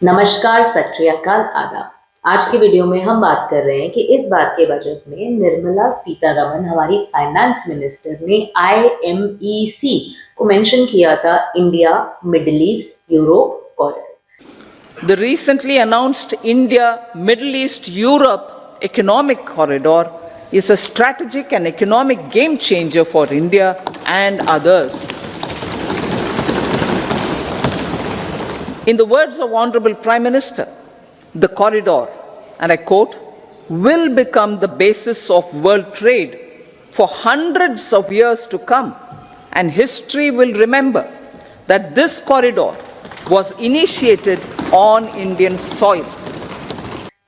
नमस्कार, सत श्री अकाल, आदाब। आज की वीडियो में हम बात कर रहे हैं कि इस बार के बजट में निर्मला सीतारमण हमारी फाइनेंस मिनिस्टर ने IMEC को मेंशन किया था, India middle east Europe corridor. The recently announced India Middle East Europe economic corridor is a strategic and economic game changer for India and others. In the words of Honorable Prime Minister, the corridor, and I quote, will become the basis of world trade for hundreds of years to come, and history will remember that this corridor was initiated on Indian soil.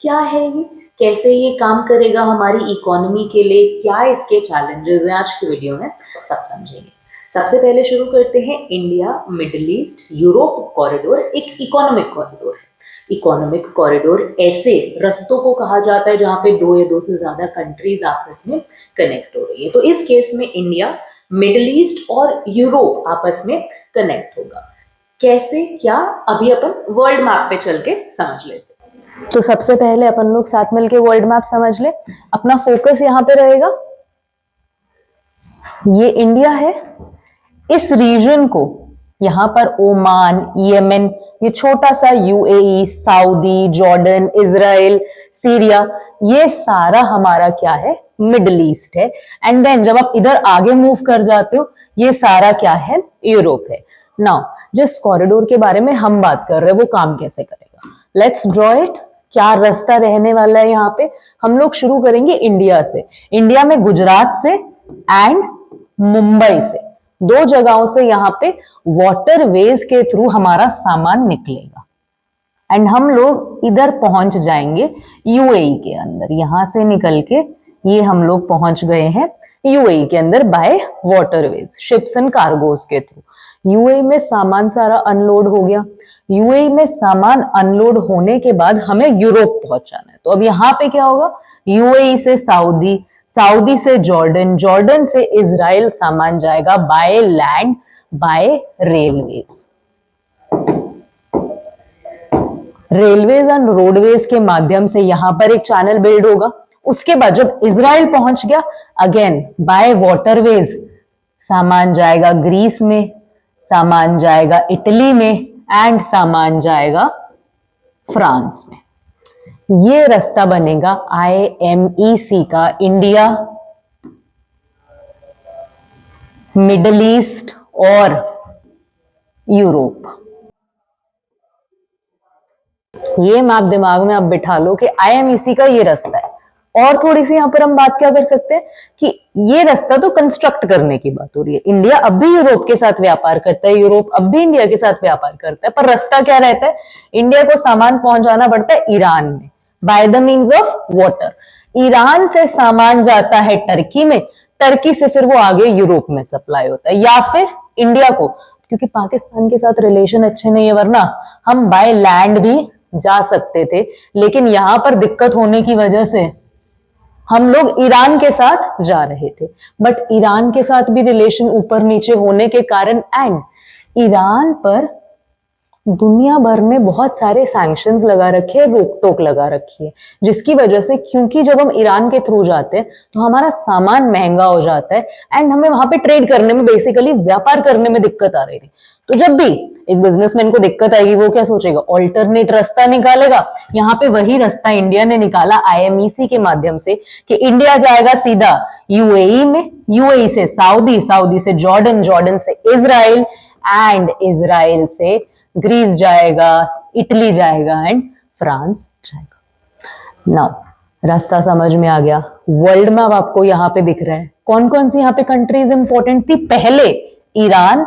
क्या है ये, कैसे ये काम करेगा हमारी economy के लिए, क्या इसके चैलेंजेस हैं, आज की वीडियो में सब समझेंगे। सबसे पहले शुरू करते हैं, India middle east Europe corridor एक इकोनॉमिक कॉरिडोर है। इकोनॉमिक कॉरिडोर ऐसे रस्तों को कहा जाता है जहां पे दो या दो से ज्यादा कंट्रीज आपस में कनेक्ट हो रही है। तो इस केस में इंडिया मिडिल ईस्ट और यूरोप आपस में कनेक्ट होगा। कैसे, क्या, अभी अपन वर्ल्ड मैप पे चल के समझ लेते हैं। तो सबसे पहले अपन लोग साथ मिलके वर्ल्ड मैप समझ ले। अपना फोकस यहाँ पे रहेगा, ये इंडिया है। इस रीजन को यहाँ पर ओमान, यमन, ये छोटा सा UAE, Saudi, Jordan, Israel, Syria, ये सारा हमारा क्या है, मिडिल ईस्ट है। एंड देन जब आप इधर आगे मूव कर जाते हो, ये सारा क्या है, यूरोप है। नाउ जिस कॉरिडोर के बारे में हम बात कर रहे हैं वो काम कैसे करेगा, लेट्स ड्रॉ इट। क्या रास्ता रहने वाला है यहाँ पे, हम लोग शुरू करेंगे इंडिया से। इंडिया में गुजरात से एंड मुंबई से, दो जगहों से यहाँ पे वाटरवेज के थ्रू हमारा सामान निकलेगा एंड हम लोग इधर पहुंच जाएंगे UAE के अंदर। यहां से निकल के ये हम लोग पहुंच गए हैं UAE के अंदर by waterways, ships and cargos के थ्रू। UAE में सामान सारा अनलोड हो गया। UAE में सामान अनलोड होने के बाद हमें यूरोप पहुंचाना है। तो अब यहाँ पे क्या होगा, UAE से सऊदी, सऊदी से जॉर्डन, जॉर्डन से इजराइल सामान जाएगा by land, bye railways. Railways and roadways के माध्यम से यहां पर एक चैनल बिल्ड होगा। उसके बाद जब इजराइल पहुंच गया, अगेन बाय वाटरवेज सामान जाएगा ग्रीस में, सामान जाएगा इटली में एंड सामान जाएगा फ्रांस में। ये रास्ता बनेगा IMEC का, इंडिया मिडिल ईस्ट और यूरोप। ये मैप दिमाग में अब बिठा लो कि IMEC का ये रास्ता है। और थोड़ी सी यहां पर हम बात क्या कर सकते हैं कि ये रास्ता तो कंस्ट्रक्ट करने की बात हो रही है। इंडिया अब भी यूरोप के साथ व्यापार करता है, यूरोप अब भी इंडिया के साथ व्यापार करता है, पर रास्ता क्या रहता है, इंडिया को सामान पहुंचाना पड़ता है ईरान में by the means of water. Iran से सामान जाता है टर्की में, टर्की से फिर वो आगे यूरोप में सप्लाई होता है, या फिर इंडिया को, क्योंकि पाकिस्तान के साथ रिलेशन अच्छे नहीं है, वरना हम बाय लैंड भी जा सकते थे, लेकिन यहां पर दिक्कत होने की वजह से हम लोग ईरान के साथ जा रहे थे। बट ईरान के साथ भी रिलेशन ऊपर नीचे होने के कारण एंड ईरान पर दुनिया भर में बहुत सारे सैंक्शंस लगा रखे हैं, रोक टोक लगा रखी है, जिसकी वजह से, क्योंकि जब हम ईरान के थ्रू जाते हैं तो हमारा सामान महंगा हो जाता है एंड हमें वहां पे ट्रेड करने में, बेसिकली व्यापार करने में दिक्कत आ रही थी। तो जब भी एक बिजनेसमैन को दिक्कत आएगी, वो क्या सोचेगा, ऑल्टरनेट रास्ता निकालेगा। यहाँ पे वही रास्ता इंडिया ने निकाला IMEC के माध्यम से कि इंडिया जाएगा सीधा UAE में, UAE से सऊदी, सऊदी से जॉर्डन, जॉर्डन से इजराइल एंड इजराइल से ग्रीस जाएगा, इटली जाएगा एंड फ्रांस जाएगा। नाउ रास्ता समझ में आ गया। वर्ल्ड मैप आपको यहाँ पे दिख रहा है, कौन कौन सी यहाँ पे कंट्रीज इंपॉर्टेंट थी। पहले ईरान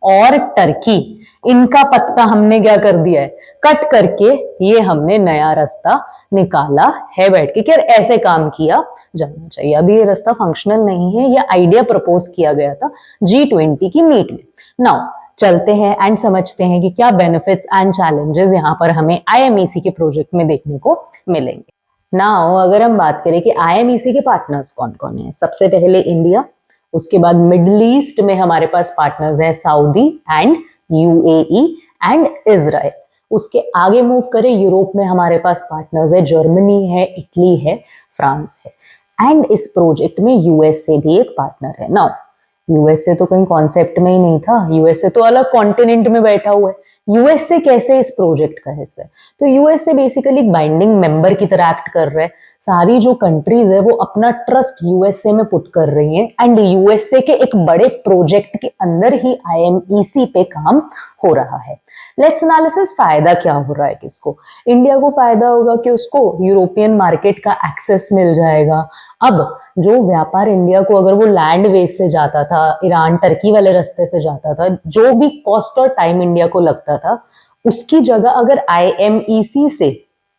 और टर्की, इनका पत्ता हमने क्या कर दिया है, कट करके ये हमने नया रास्ता निकाला है बैठ के कि यार ऐसे काम किया जाना चाहिए। अभी ये रास्ता फंक्शनल नहीं है, ये आइडिया प्रपोज किया गया था G20 की मीट में। नाउ चलते हैं एंड समझते हैं कि क्या बेनिफिट्स एंड चैलेंजेस यहाँ पर हमें IMEC के प्रोजेक्ट में देखने को मिलेंगे। नाउ अगर हम बात करें कि IMEC के पार्टनर्स कौन कौन है, सबसे पहले इंडिया, उसके बाद मिडिल ईस्ट में हमारे पास पार्टनर्स हैं Saudi and UAE and Israel, उसके आगे मूव करें, यूरोप में हमारे पास पार्टनर्स है, जर्मनी है, इटली है, फ्रांस है, एंड इस प्रोजेक्ट में यूएसए भी एक पार्टनर है। नाउ यूएसए तो कहीं कॉन्सेप्ट में ही नहीं था, यूएसए तो अलग कॉन्टिनेंट में बैठा हुआ है, यूएसए कैसे इस प्रोजेक्ट का हिस्सा है? तो यूएसए बेसिकली एक बाइंडिंग मेंबर की तरह एक्ट कर रहा है, सारी जो कंट्रीज है वो अपना ट्रस्ट यूएसए में पुट कर रही हैं, एंड यूएसए के एक बड़े प्रोजेक्ट के अंदर ही आईएमईसी पे काम हो रहा है। लेट्स एनालिसिस, फायदा क्या हो रहा है किसको? इंडिया को फायदा होगा कि उसको यूरोपियन मार्केट का एक्सेस मिल जाएगा। अब जो व्यापार इंडिया को अगर वो लैंड वेज से जाता था, ईरान टर्की वाले रास्ते से जाता था, जो भी कॉस्ट और टाइम इंडिया को लगता था, उसकी जगह अगर आईएमईसी से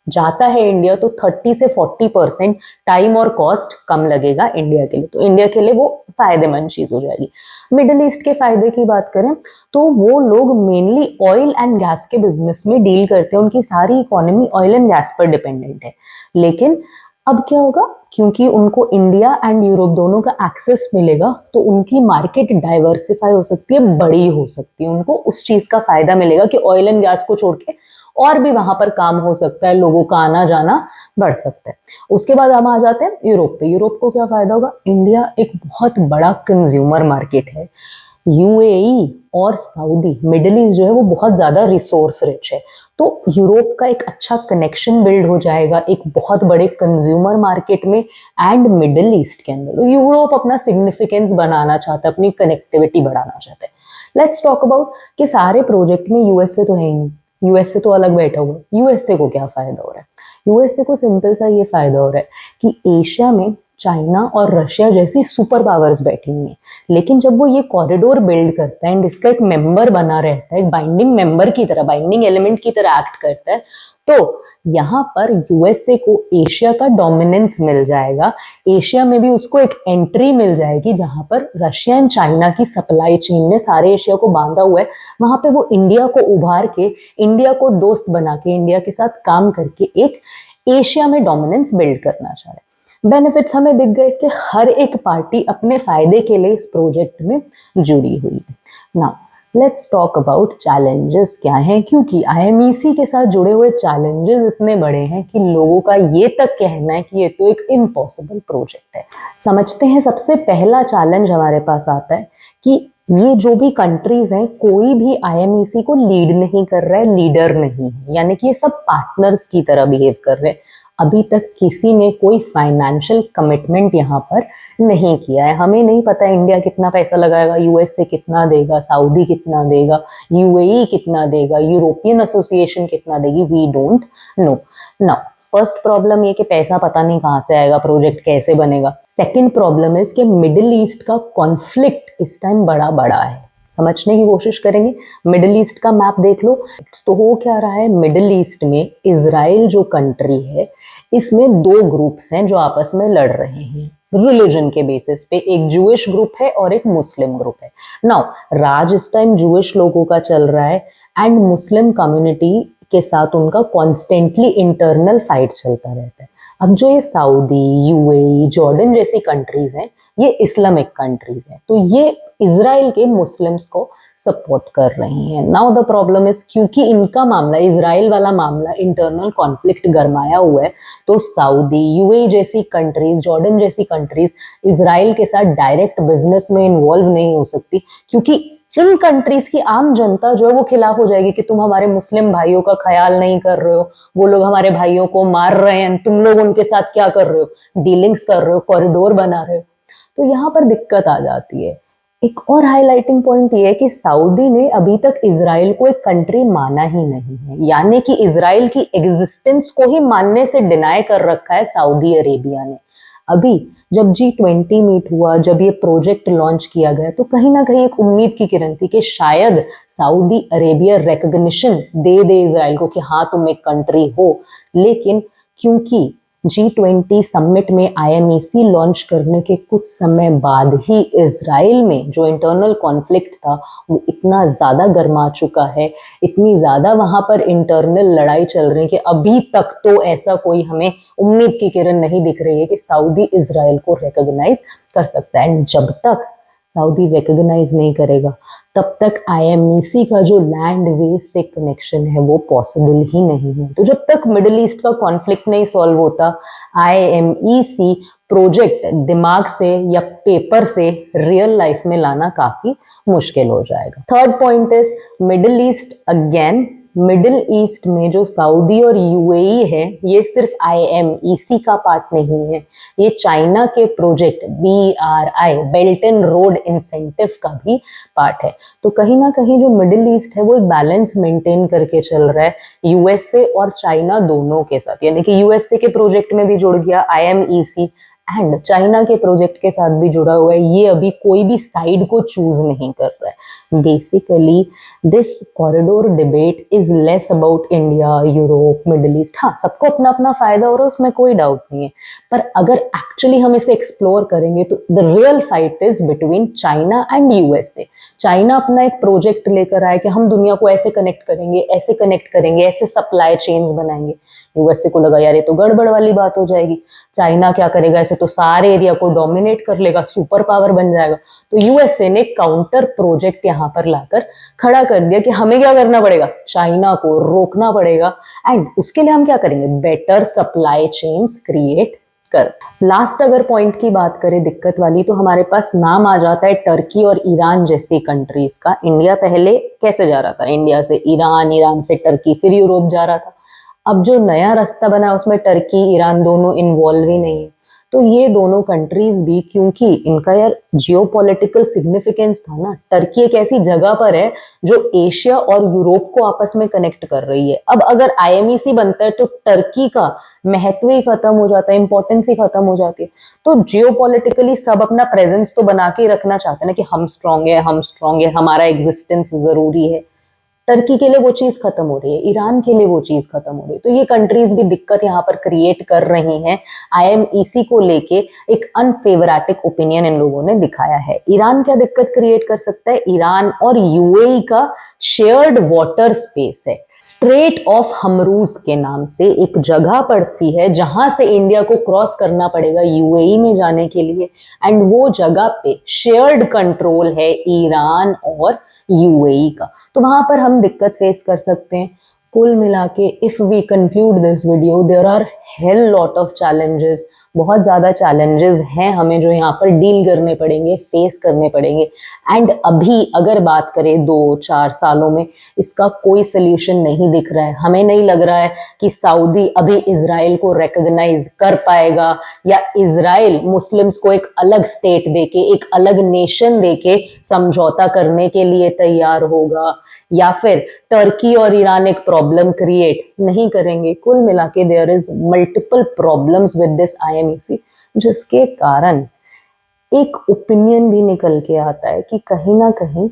जाता है इंडिया तो 30 से 40% टाइम और कॉस्ट कम लगेगा इंडिया के लिए, तो इंडिया के लिए वो फायदेमंद चीज हो जाएगी। मिडिल ईस्ट के फायदे की बात करें तो वो लोग मेनली ऑयल एंड गैस के बिजनेस में डील करते हैं, उनकी सारी इकोनॉमी ऑयल एंड गैस पर डिपेंडेंट है। लेकिन अब क्या होगा, क्योंकि उनको इंडिया एंड यूरोप दोनों का एक्सेस मिलेगा तो उनकी मार्केट डाइवर्सिफाई हो सकती है, बड़ी हो सकती है, उनको उस चीज का फायदा मिलेगा कि ऑयल एंड गैस को छोड़ के और भी वहां पर काम हो सकता है, लोगों का आना जाना बढ़ सकता है। उसके बाद हम आ जाते हैं यूरोप पे। यूरोप को क्या फायदा होगा? इंडिया एक बहुत बड़ा कंज्यूमर मार्केट है, यूएई और सऊदी, मिडिल ईस्ट जो है वो बहुत ज्यादा रिसोर्स रिच है, तो यूरोप का एक अच्छा कनेक्शन बिल्ड हो जाएगा एक बहुत बड़े कंज्यूमर मार्केट में एंड मिडिल ईस्ट के अंदर। तो यूरोप अपना सिग्निफिकेंस बनाना चाहता है, अपनी कनेक्टिविटी बढ़ाना चाहता है। लेट्स टॉक अबाउट कि सारे प्रोजेक्ट में यूएसए तो है ही नहीं, यूएसए तो अलग बैठा हुआ है, यूएसए को क्या फायदा हो रहा है? यूएसए को सिंपल सा ये फायदा हो रहा है कि एशिया में चाइना और रशिया जैसी सुपर पावर्स बैठी हुई हैं, लेकिन जब वो ये कॉरिडोर बिल्ड करता है एंड इसका एक मेंबर बना रहता है, एक बाइंडिंग मेंबर की तरह, बाइंडिंग एलिमेंट की तरह एक्ट करता है, तो यहाँ पर यूएसए को एशिया का डोमिनेंस मिल जाएगा, एशिया में भी उसको एक एंट्री मिल जाएगी जहां पर रशिया एंड चाइना की सप्लाई चेन ने सारे एशिया को बांधा हुआ है, वहां पे वो इंडिया को उभार के, इंडिया को दोस्त बना के, इंडिया के साथ काम करके एक एशिया में डोमिनेंस बिल्ड करना चाह रहे हैं। बेनिफिट्स हमें दिख गए कि हर एक पार्टी अपने फायदे के लिए इस प्रोजेक्ट में जुड़ी हुई है। Now let's talk about challenges क्या हैं, क्योंकि आईएमईसी के साथ जुड़े हुए चैलेंजेस इतने बड़े हैं कि लोगों का ये तक कहना है कि ये तो एक इम्पॉसिबल प्रोजेक्ट है। समझते हैं, सबसे पहला चैलेंज हमारे पास आता है कि ये जो भी कंट्रीज हैं, कोई भी आईएमईसी को लीड नहीं कर रहा है, लीडर नहीं है, यानी कि ये सब पार्टनर्स की तरह बिहेव कर रहे हैं। अभी तक किसी ने कोई फाइनेंशियल कमिटमेंट यहाँ पर नहीं किया है। हमें नहीं पता इंडिया कितना पैसा लगाएगा, यूएसए कितना देगा, सऊदी कितना देगा, यूएई कितना देगा, यूरोपियन एसोसिएशन कितना देगी, we don't know. Now first problem ये कि पैसा पता नहीं कहाँ से आएगा, प्रोजेक्ट कैसे बनेगा। सेकेंड प्रॉब्लम इज कि मिडिल ईस्ट का कॉन्फ्लिक्ट इस टाइम बड़ा बड़ा है, समझने की कोशिश करेंगे। मिडिल ईस्ट का मैप देख लो तो हो क्या रहा है, मिडिल ईस्ट में इजराइल जो कंट्री है इसमें दो ग्रुप्स हैं जो आपस में लड़ रहे हैं रिलीजन के बेसिस पे, एक जूइश ग्रुप है और एक मुस्लिम ग्रुप है। नाउ राज इस टाइम जूइश लोगों का चल रहा है एंड मुस्लिम कम्युनिटी के साथ उनका कॉन्स्टेंटली इंटरनल फाइट चलता रहता है। अब जो ये सऊदी, यूएई, जॉर्डन जैसी कंट्रीज हैं, ये इस्लामिक कंट्रीज हैं, तो ये इजराइल के मुस्लिम्स को सपोर्ट कर रही हैं। नाउ द प्रॉब्लम इज, क्योंकि इनका मामला, इजराइल वाला मामला, इंटरनल कॉन्फ्लिक्ट गरमाया हुआ है, तो सऊदी, यूएई जैसी कंट्रीज, जॉर्डन जैसी कंट्रीज इजराइल के साथ डायरेक्ट बिजनेस में इन्वॉल्व नहीं हो सकती, क्योंकि इन कंट्रीज की आम जनता जो है वो खिलाफ हो जाएगी कि तुम हमारे मुस्लिम भाइयों का ख्याल नहीं कर रहे हो, वो लोग हमारे भाइयों को मार रहे हैं, तुम लोग उनके साथ क्या कर रहे हो, डीलिंग्स कर रहे हो, कॉरिडोर बना रहे हो। तो यहाँ पर दिक्कत आ जाती है। एक और हाईलाइटिंग पॉइंट ये है कि सऊदी ने अभी तक इजराइल को एक कंट्री माना ही नहीं है, यानी कि इजराइल की एग्जिस्टेंस को ही मानने से डिनाई कर रखा है सऊदी अरेबिया ने। अभी जब G20 मीट हुआ, जब ये प्रोजेक्ट लॉन्च किया गया, तो कहीं ना कहीं एक उम्मीद की किरण थी कि शायद सऊदी अरेबिया रिकॉग्निशन दे दे इजराइल को कि हाँ तुम एक कंट्री हो। लेकिन क्योंकि G20 समिट में आईएमईसी लॉन्च करने के कुछ समय बाद ही इजराइल में जो इंटरनल कॉन्फ्लिक्ट था वो इतना ज़्यादा गर्मा चुका है, इतनी ज़्यादा वहाँ पर इंटरनल लड़ाई चल रही है कि अभी तक तो ऐसा कोई हमें उम्मीद की किरण नहीं दिख रही है कि सऊदी इजराइल को रिकॉग्नाइज कर सकता है। एंड जब तक सऊदी रिकॉग्नाइज नहीं करेगा, तब तक IMEC का जो लैंड वेज से कनेक्शन है वो पॉसिबल ही नहीं है। तो जब तक मिडिल ईस्ट का कॉन्फ्लिक्ट नहीं सॉल्व होता, IMEC प्रोजेक्ट दिमाग से या पेपर से रियल लाइफ में लाना काफी मुश्किल हो जाएगा। Third point is middle east again. Middle east में जो सऊदी और UAE है, ये सिर्फ IMEC का पार्ट नहीं है, ये चाइना के project BRI belt and road incentive का भी पार्ट है। तो कहीं ना कहीं जो मिडिल ईस्ट है वो एक बैलेंस मेंटेन करके चल रहा है USA और चाइना दोनों के साथ, यानी कि USA के प्रोजेक्ट में भी जुड़ गया IMEC एंड चाइना के प्रोजेक्ट के साथ भी जुड़ा हुआ है। ये अभी कोई भी साइड को चूज नहीं कर रहा है। Basically this corridor debate is less about India, Europe, middle east. हाँ, सबको अपना अपना फायदा हो रहा है, उसमें कोई डाउट नहीं है, पर अगर एक्चुअली हम इसे एक्सप्लोर करेंगे तो the real fight is between China and USA। China अपना एक प्रोजेक्ट लेकर आया कि हम दुनिया को ऐसे कनेक्ट करेंगे, ऐसे कनेक्ट करेंगे, ऐसे सप्लाई चेन्स बनाएंगे। USA को लगा यार ये तो गड़बड़ वाली बात हो जाएगी, चाइना क्या करेगा, ऐसे तो सारे एरिया को डोमिनेट कर लेगा, सुपर पावर बन जाएगा। तो USA ने काउंटर प्रोजेक्ट यहाँ पर लाकर खड़ा कर दिया कि हमें क्या करना पड़ेगा, चाइना को रोकना पड़ेगा एंड उसके लिए हम क्या करेंगे, बेटर सप्लाई चेन्स क्रिएट कर। लास्ट अगर पॉइंट की बात करें दिक्कत वाली, तो हमारे पास नाम आ जाता है टर्की और ईरान जैसी कंट्रीज का। इंडिया पहले कैसे जा रहा था, इंडिया से ईरान, ईरान से टर्की, फिर यूरोप जा रहा था। अब जो नया रास्ता बना उसमें टर्की, ईरान दोनों इन्वॉल्व ही नहीं है। तो ये दोनों कंट्रीज भी, क्योंकि इनका यार जियोपॉलिटिकल सिग्निफिकेंस था ना, टर्की एक ऐसी जगह पर है जो एशिया और यूरोप को आपस में कनेक्ट कर रही है। अब अगर IMEC बनता है तो टर्की का महत्व ही खत्म हो जाता है, इंपॉर्टेंस ही खत्म हो जाती है। तो जियोपॉलिटिकली सब अपना प्रेजेंस तो बना के रखना चाहते हैं ना कि हम स्ट्रांग है, हम स्ट्रांग है, हमारा एग्जिस्टेंस जरूरी है। टर्की के लिए वो चीज खत्म हो रही है, ईरान के लिए वो चीज खत्म हो रही है। तो ये कंट्रीज भी दिक्कत यहाँ पर क्रिएट कर रही हैं। IMEC को लेके एक अनफेवरेटिक ओपिनियन इन लोगों ने दिखाया है। ईरान क्या दिक्कत क्रिएट कर सकता है, ईरान और UAE का शेयर्ड वाटर स्पेस है। स्ट्रेट ऑफ हम्रूज के नाम से एक जगह पड़ती है जहां से इंडिया को क्रॉस करना पड़ेगा UAE में जाने के लिए, एंड वो जगह पे शेयर्ड कंट्रोल है ईरान और UAE का। तो वहां पर हम दिक्कत फेस कर सकते हैं। कुल मिला के if we conclude this video, there are hell lot of challenges, बहुत ज़्यादा चैलेंजेस हैं हमें जो यहाँ पर डील करने पड़ेंगे, फेस करने पड़ेंगे। एंड अभी अगर बात करें 2-4 सालों में इसका कोई सोल्यूशन नहीं दिख रहा है। हमें नहीं लग रहा है कि सऊदी अभी इजराइल को रिकॉग्नाइज कर पाएगा, या इजराइल मुस्लिम्स को एक अलग स्टेट देके, एक अलग नेशन देके समझौता करने के लिए तैयार होगा, या फिर टर्की और ईरान एक प्रॉब्लम क्रिएट नहीं करेंगे। कुल मिला के there is multiple problems with this IMEC, जिसके कारण एक ओपिनियन भी निकल के आता है कि कहीं ना कहीं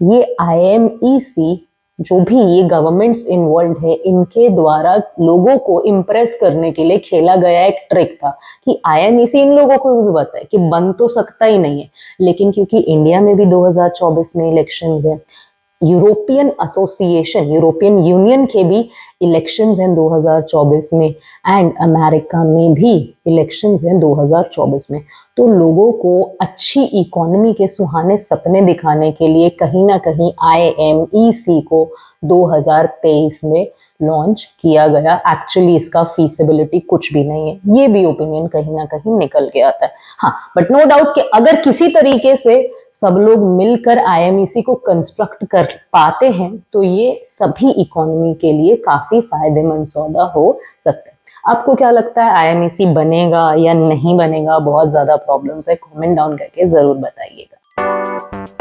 ये IMEC, जो भी ये गवर्नमेंट्स इन्वॉल्व है, इनके द्वारा लोगों को इम्प्रेस करने के लिए खेला गया एक ट्रिक था कि IMEC इन लोगों को भी पता है कि बन तो सकता ही नहीं है, लेकिन क्योंकि इंडिया में भी 2024 में इलेक्शंस है, यूरोपियन एसोसिएशन, यूरोपियन यूनियन के भी इलेक्शंस हैं 2024 में, एंड अमेरिका में भी इलेक्शंस हैं 2024 में। तो लोगों को अच्छी इकोनॉमी के सुहाने सपने दिखाने के लिए कहीं ना कहीं IMEC को 2023 में लॉन्च किया गया। एक्चुअली इसका फीसिबिलिटी कुछ भी नहीं है, ये भी ओपिनियन कहीं ना कहीं निकल के आता है। हाँ, बट नो डाउट कि अगर किसी तरीके से सब लोग मिलकर IMEC को कंस्ट्रक्ट कर पाते हैं तो ये सभी इकोनॉमी के लिए काफी फायदेमंद सौदा हो सकता है। आपको क्या लगता है, IMEC बनेगा या नहीं बनेगा? बहुत ज्यादा प्रॉब्लम्स है, कमेंट डाउन करके जरूर बताइएगा।